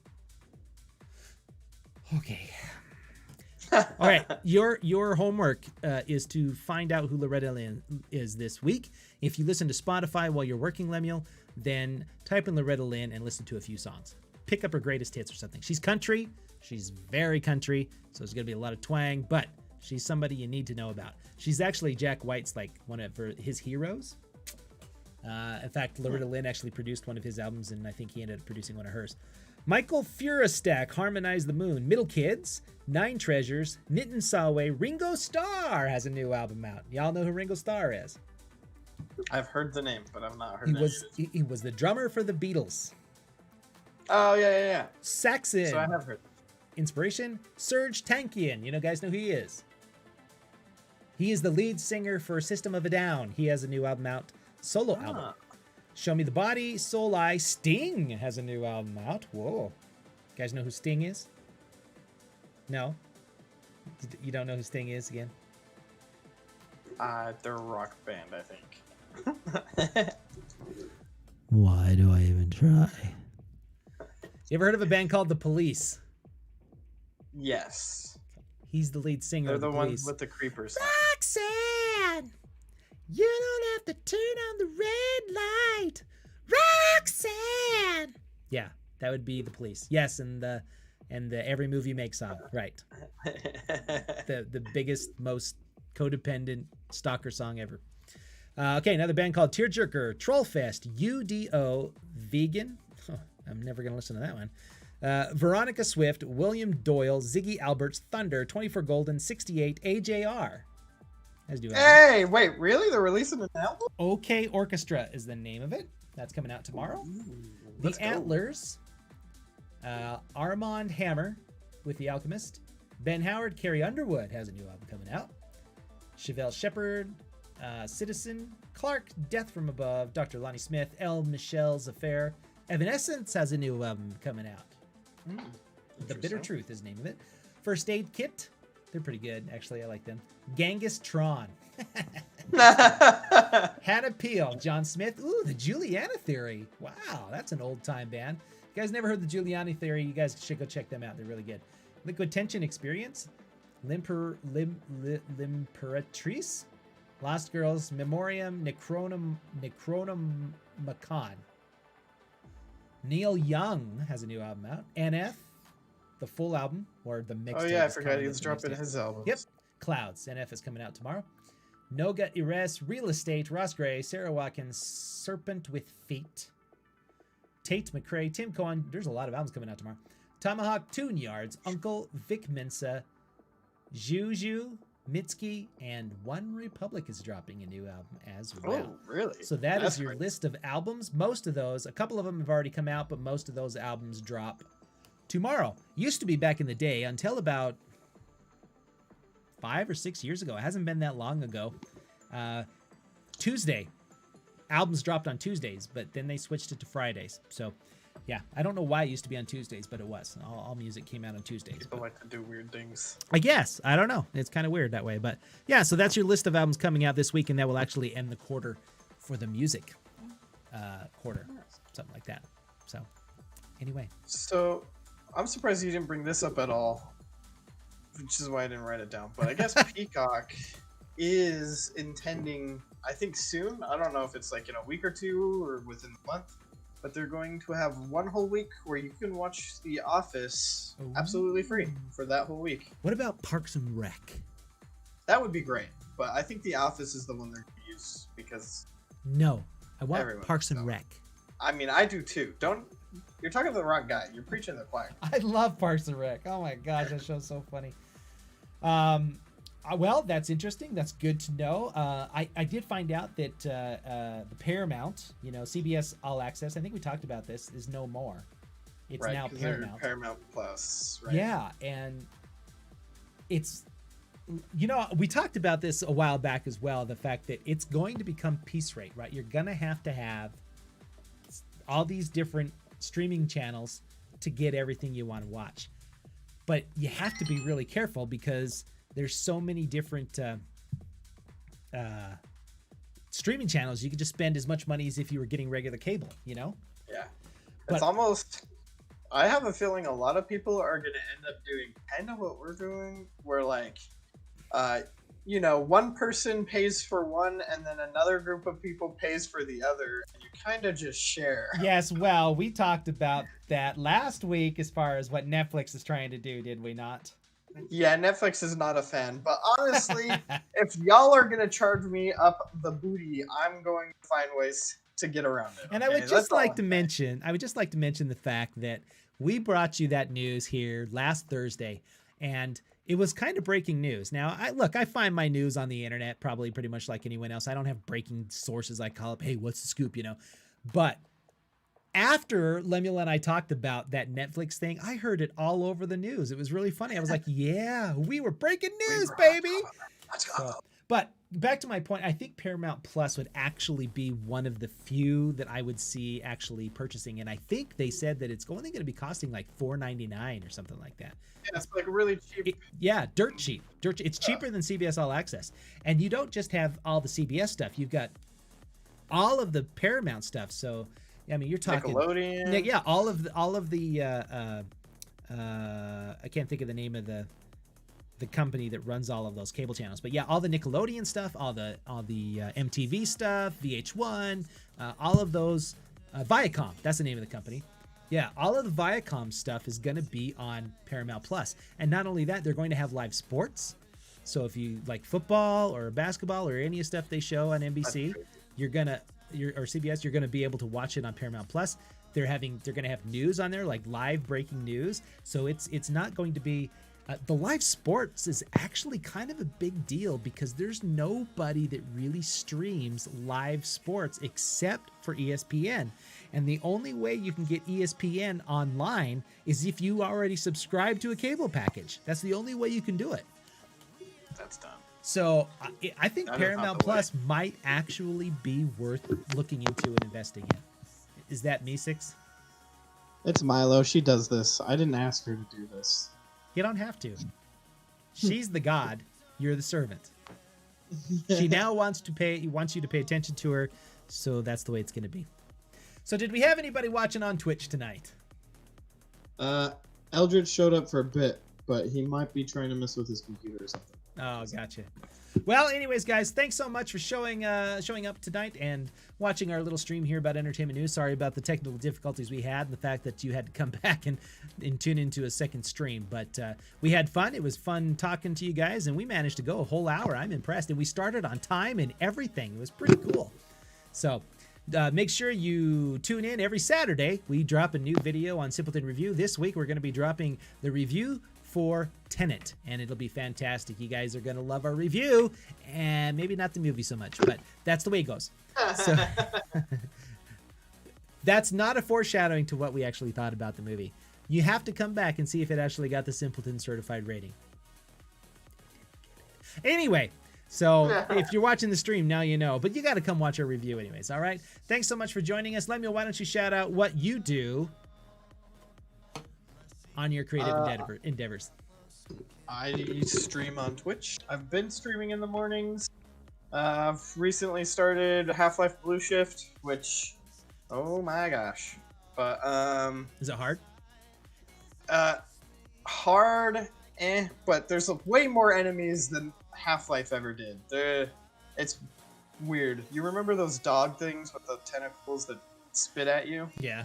Okay. All right. Your homework is to find out who Loretta Lynn is this week. If you listen to Spotify while you're working, Lemuel, then type in Loretta Lynn and listen to a few songs. Pick up her greatest hits or something. She's country. She's very country, so there's going to be a lot of twang, but she's somebody you need to know about. She's actually Jack White's like one of his heroes. In fact, Loretta Lynn actually produced one of his albums, and I think he ended up producing one of hers. Michael Furustak, Harmonize the Moon. Middle Kids, Nine Treasures, Nitin Sawe, Ringo Starr has a new album out. Y'all know who Ringo Starr is? I've heard the name, but I've not heard it. He was the drummer for the Beatles. Oh, yeah. Saxon. So I have heard. Inspiration, Serge Tankian. You guys know who he is. He is the lead singer for System of a Down. He has a new album out, solo album. Show Me the Body, Soul Eye. Sting has a new album out. Whoa. You guys know who Sting is? No? You don't know who Sting is again? They're a rock band, I think. Why do I even try? You ever heard of a band called The Police? Yes. He's the lead singer They're of The the Police. ones with the creepers. Roxanne, you don't have to turn on the red light. Roxanne. Yeah, that would be The Police. Yes, and the Every Movie Makes song. Right. The biggest, most codependent stalker song ever. Okay, another band called Tearjerker, Trollfest, UDO, Vegan. Huh, I'm never going to listen to that one. Veronica Swift, William Doyle, Ziggy Alberts, Thunder, 24 Golden, 68, AJR. Hey, wait, really? They're releasing an album? OK Orchestra is the name of it. That's coming out tomorrow. The Antlers, Armand Hammer with The Alchemist. Ben Howard, Carrie Underwood has a new album coming out. Chevelle Shepherd, Citizen, Clark, Death from Above, Dr. Lonnie Smith, L. Michelle's Affair. Evanescence has a new album coming out. The Bitter Truth is the name of it. First Aid Kit. They're pretty good, actually. I like them. Genghis Tron. Hannah Peel, John Smith. Ooh, the Juliana Theory. Wow, that's an old-time band. You guys never heard the Juliana Theory, you guys should go check them out. They're really good. Liquid Tension Experience. Limperatrice. Lost Girls. Memoriam. Necronomicon. Neil Young has a new album out. NF. the full album or the mixtape. Oh yeah, I is forgot coming he as was a dropping mixtape. his album. Yep. Clouds. NF is coming out tomorrow. No Gut Ires, Real Estate, Ross Gray, Sarah Watkins, Serpent with Feet, Tate McRae, Tim Cohen. There's a lot of albums coming out tomorrow. Tomahawk, Tune Yards, Uncle, Vic Mensa, Juju, Mitski, and One Republic is dropping a new album as well. Oh, really? So that's is your great. list of albums. Most of those, a couple of them have already come out, but most of those albums drop tomorrow. Used to be back in the day until about 5 or 6 years ago. It hasn't been that long ago. Tuesday. Albums dropped on Tuesdays, but then they switched it to Fridays. So, yeah, I don't know why it used to be on Tuesdays, but it was. All music came out on Tuesdays. People like to do weird things. I guess. I don't know. It's kind of weird that way. But, yeah, so that's your list of albums coming out this week, and that will actually end the quarter for the music quarter. Something like that. So, anyway. So, I'm surprised you didn't bring this up at all, which is why I didn't write it down. But I guess Peacock is intending, I think soon, I don't know if it's like in a week or two or within the month, but they're going to have one whole week where you can watch The Office absolutely free for that whole week. What about Parks and Rec? That would be great, but I think The Office is the one they're going to use because... No, I want Everyone Parks and knows. Rec. I mean, I do too. You're talking to the wrong guy. You're preaching the choir. I love Parks and Rec. Oh my gosh, that show's so funny. Well, that's interesting. That's good to know. I did find out that the Paramount, CBS All Access, I think we talked about this, is no more. It's Right, now 'cause they're Paramount. Paramount Plus, right? Yeah, and it's, we talked about this a while back as well, the fact that it's going to become piece rate, right? You're going to have all these different streaming channels to get everything you want to watch. But you have to be really careful because there's so many different streaming channels. You can just spend as much money as if you were getting regular cable, Yeah. But- It's almost... I have a feeling a lot of people are going to end up doing kind of what we're doing, where like, one person pays for one and then another group of people pays for the other, and you kind of just share. Yes, well, we talked about that last week as far as what Netflix is trying to do, did we not? Yeah, Netflix is not a fan, but honestly, if y'all are going to charge me up the booty, I'm going to find ways to get around it. And I okay? would That's just all like I'm to saying. mention, the fact that we brought you that news here last Thursday, and it was kind of breaking news. Now, I find my news on the internet probably pretty much like anyone else. I don't have breaking sources. I call up, hey, what's the scoop, But after Lemuel and I talked about that Netflix thing, I heard it all over the news. It was really funny. I was like, yeah, we were breaking news, baby. Let's go. So, but back to my point, I think Paramount Plus would actually be one of the few that I would see actually purchasing. And I think they said that it's only going to be costing like $4.99 or something like that. Yeah, it's like really cheap. Dirt cheap. It's cheaper than CBS All Access. And you don't just have all the CBS stuff. You've got all of the Paramount stuff. So, I mean, you're talking Nickelodeon. Yeah, all of the I can't think of the name of the company that runs all of those cable channels, but yeah, all the Nickelodeon stuff, all the MTV stuff, VH1, all of those, Viacom, that's the name of the company. Yeah, all of the Viacom stuff is going to be on Paramount Plus. And not only that, they're going to have live sports. So if you like football or basketball or any stuff they show on NBC, or CBS, you're going to be able to watch it on Paramount Plus. They're going to have news on there, like live breaking news. So it's not going to be the live sports is actually kind of a big deal because there's nobody that really streams live sports except for ESPN. And the only way you can get ESPN online is if you already subscribe to a cable package. That's the only way you can do it. That's dumb. So I think That is not Paramount the way. Plus might actually be worth looking into and investing in. Is that me, Six? It's Milo. She does this. I didn't ask her to do this. You don't have to. She's the god. You're the servant. She now wants you to pay attention to her, so that's the way it's going to be. So did we have anybody watching on Twitch tonight? Eldridge showed up for a bit. but he might be trying to mess with his computer or something. Oh, gotcha. Well, anyways, guys, thanks so much for showing up tonight and watching our little stream here about entertainment news. Sorry about the technical difficulties we had and the fact that you had to come back and tune into a second stream. But we had fun. It was fun talking to you guys, and we managed to go a whole hour. I'm impressed. And we started on time and everything. It was pretty cool. So make sure you tune in every Saturday. We drop a new video on Simpleton Review. This week, we're going to be dropping the review for Tenet, and it'll be fantastic. You guys are gonna love our review, and maybe not the movie so much, but that's the way it goes. So that's not a foreshadowing to what we actually thought about the movie. You have to come back and see if it actually got the Simpleton certified rating. Anyway, so if you're watching the stream now, you know, but you got to come watch our review anyways. All right, thanks so much for joining us. Lemuel, why don't you shout out what you do on your creative endeavors? I stream on Twitch. I've been streaming in the mornings. I've recently started Half-Life Blue Shift, which, oh my gosh. But is it hard? Hard, but there's way more enemies than Half-Life ever did. It's weird. You remember those dog things with the tentacles that spit at you? Yeah.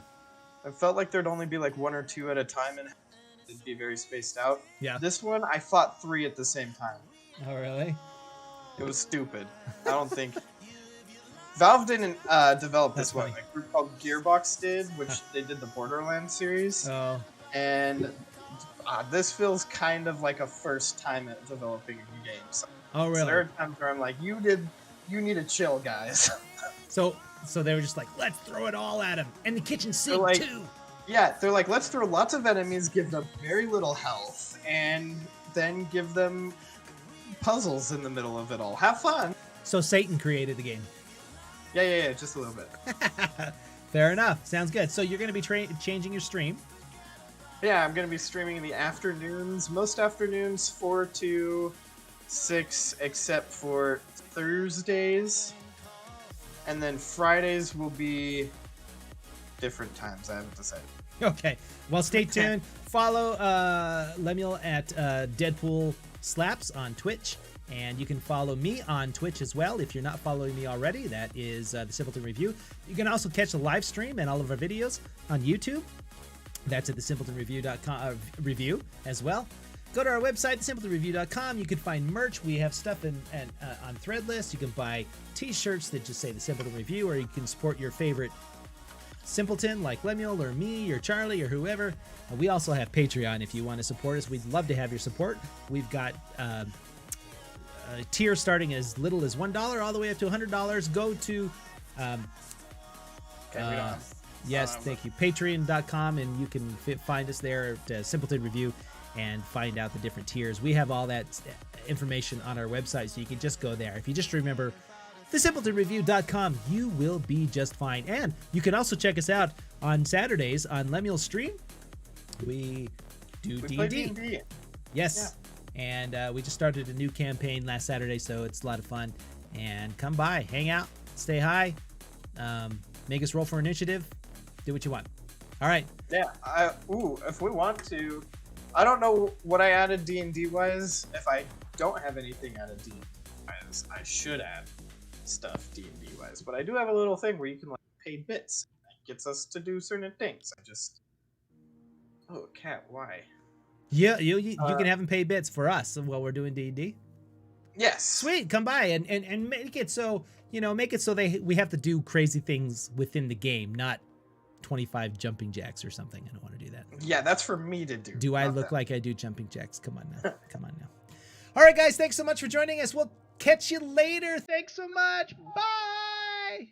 It felt like there'd only be like one or two at a time, and it'd be very spaced out. Yeah. This one, I fought 3 at the same time. Oh, really? It was stupid. I don't think... Valve didn't develop this one. A group called Gearbox did, which they did the Borderlands series. Oh. And this feels kind of like a first time at developing a new game. So, oh, really? So there are times where I'm like, you need to chill, guys. So they were just like, let's throw it all at him. And the kitchen sink, like, too. Yeah, they're like, let's throw lots of enemies, give them very little health, and then give them puzzles in the middle of it all. Have fun. So Satan created the game. Yeah, just a little bit. Fair enough. Sounds good. So you're going to be changing your stream? Yeah, I'm going to be streaming in the afternoons. Most afternoons, 4 to 6, except for Thursdays. And then Fridays will be different times. I haven't decided. Okay. Well, stay tuned. Follow Lemuel at Deadpool Slaps on Twitch. And you can follow me on Twitch as well if you're not following me already. That is the Simpleton Review. You can also catch the live stream and all of our videos on YouTube. That's at the simpletonreview.com review as well. Go to our website, thesimpletonreview.com. You can find merch. We have stuff on Threadless. You can buy t-shirts that just say the Simpleton Review, or you can support your favorite Simpleton like Lemuel or me or Charlie or whoever. We also have Patreon if you want to support us. We'd love to have your support. We've got a tier starting as little as $1 all the way up to $100. Go to yes, thank you, patreon.com, and you can find us there at Simpleton Review and find out the different tiers. We have all that information on our website, so you can just go there. If you just remember thesimpletonreview.com, you will be just fine. And you can also check us out on Saturdays on Lemuel's stream. We do D&D. Yes. Yeah. And we just started a new campaign last Saturday, so it's a lot of fun. And come by, hang out, stay high, make us roll for initiative, do what you want. All right. Yeah. If we want to, I don't know what I added D&D wise. If I don't have anything added D&D wise, I should add stuff D&D wise. But I do have a little thing where you can like pay bits. It gets us to do certain things. Oh, cat, why? Yeah, you can have them pay bits for us while we're doing D&D. Yes. Sweet, come by and make it so, we have to do crazy things within the game, not 25 jumping jacks or something. I don't want to do that. Yeah, that's for me to do. Do I look like I do jumping jacks? Come on now. Come on now. All right, guys, thanks so much for joining us. We'll catch you later. Thanks so much. Bye.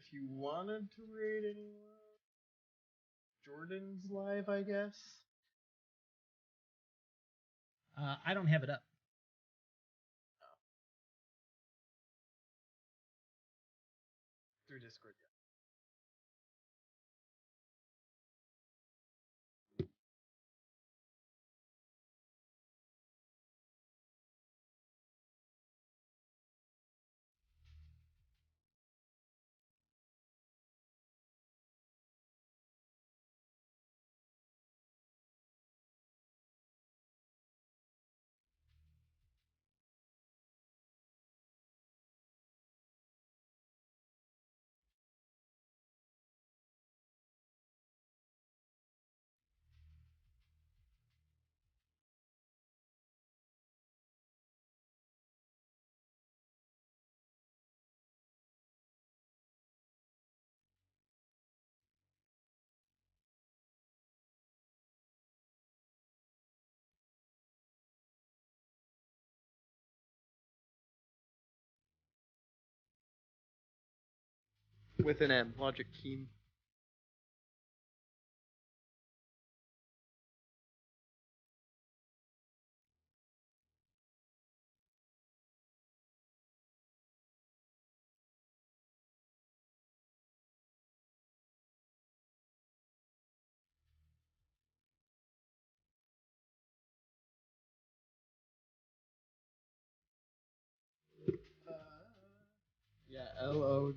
If you wanted to raid anyone, Jordan's live, I guess. I don't have it up. Through Discord, yeah. With an M. Logic Team. Yeah, Logick.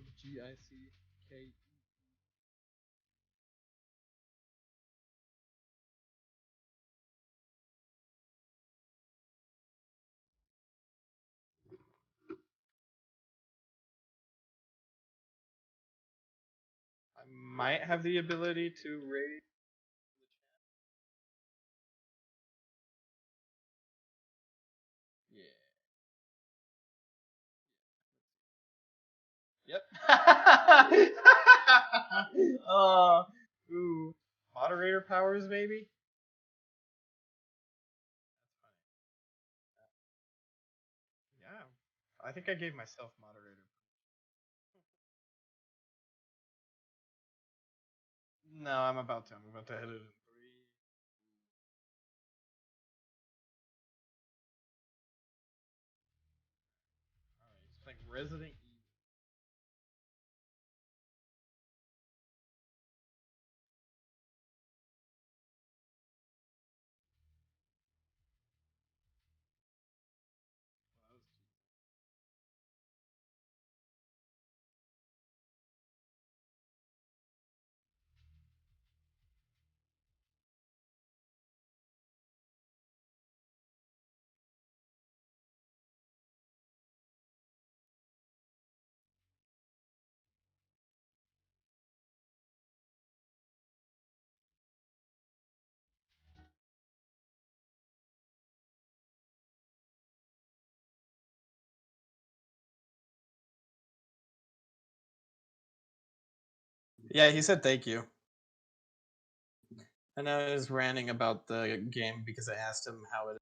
I might have the ability to raid. Yeah. Yep. Ooh. Moderator powers, maybe? Yeah. I think I gave myself moderator. No, I'm about to. I'm about to hit it in 3. Alright, it's like Resident Evil. Well, that was cheap. Yeah, he said thank you. And I was ranting about the game because I asked him how it.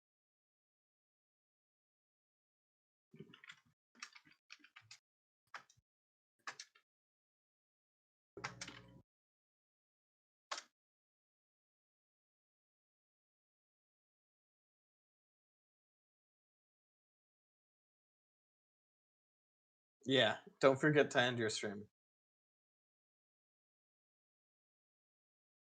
Yeah, don't forget to end your stream.